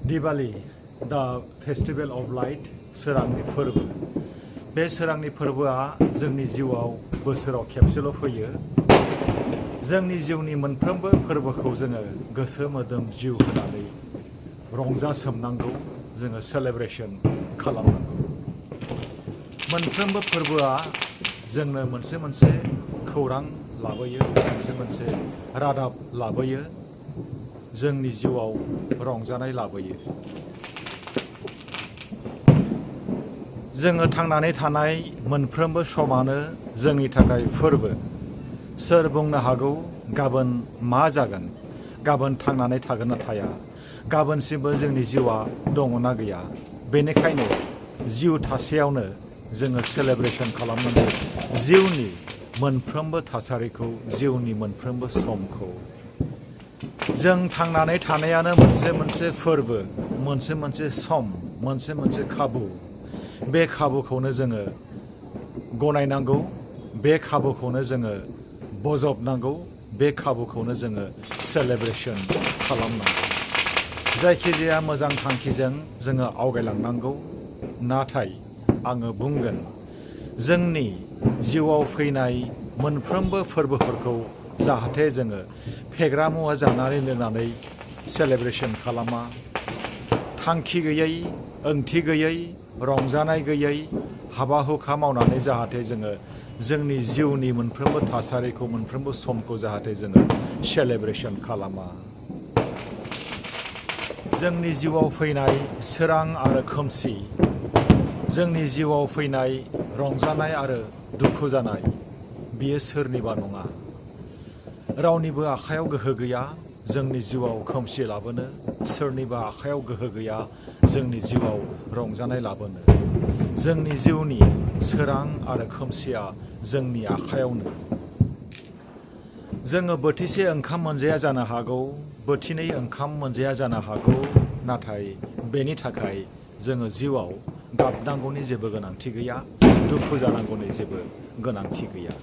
दिवाली दा festival of light सोरांनि फोरबो बे सोरांनि फोरबोआ जोंनि जिउआव बोसोराव खेबसेल' फैयो। जोंनि जिउनि मोनफ्रोमबो फोरबोखौ जोङो गोसो मोदोम जिउ होनानै रंजासोमनांगौ, जोङो सेलेब्रेशन खालामनांगौ। मोनफ्रोमबो फोरबोआ जोंनो मोनसे मोनसे खौरां लाबोयो, मोनसे रादाब लाबोयो, जोंनि जिउआव रंजानाय लाबोयो। जोङो थांनानै थानाय मोनफ्रोमबो समानो जोंनि थाखाय फोरबो। सोर बुंनो हागौ गाबोन मा जागोन, गाबोन थांनानै थागोन ना थाया, गाबोनसिमबो जोंनि जिउआ दङना गैया। बेनिखायनो जिउ थासेयावनो जोङो सेलेब्रेशन खालामनांगौ जिउनि मोनफ्रोमबो थासारिखौ, जिउनि मोनफ्रोमबो समखौ। जों थांनानै थानायानो मोनसे मोनसे फोरबो, मोनसे मोनसे सम, मोनसे मोनसे खाबु। बे खाबुखौनो जोङो गनायनांगौ, बे खाबुखौनो जोङो बजबनांगौ, बे खाबुखौनो जोङो सेलेब्रेशन खालामनांगौ। जायखिजाया मोजां थांखिजों जोङो आवगायलांनांगौ। नाथाय आङो बुंगोन, जोंनि जिउआव फैनाय मोनफ्रोमबो फोरबोफोरखौ जाहाथे जोङो फेग्रा मुवा जानानै लोंनानै सेलेब्रेशन खालामा। थांखि गैयै, ओंथि गैयै, रंजानाय गैयै हाबा हुखा मावनानै जाहाथे जोङो जोंनि जिउनि मोनफ्रोमबो थासारिखौ, मोनफ्रोमबो समखौ जाहाथे जोङो सेलेब्रेशन खालामा। जोंनि जिउआव फैनाय सोरां आरो खोमसि, जोंनि जिउआव फैनाय रंजानाय आरो दुखु जानाय, बियो सोरनिबा नङा। रावनिबो आखायाव गोहो गैया जोंनि जिउआव खोमसि लाबोनो, सोरनिबा आखायाव गोहो गैया जोंनि जिउआव रंजानाय लाबोनो। जोंनि जिउनि सोरां आरो खोमसिया जोंनि आखायावनो। जोङो बोथिसे ओंखाम मोनजाया जानो हागौ, बोथिनै ओंखाम मोनजाया जानो हागौ, नाथाय बेनि थाखाय जोङो जिउआव गाबनांगौनि जेबो गोनांथि गैया, दुखु जानांगौनि जेबो गोनांथि गैया।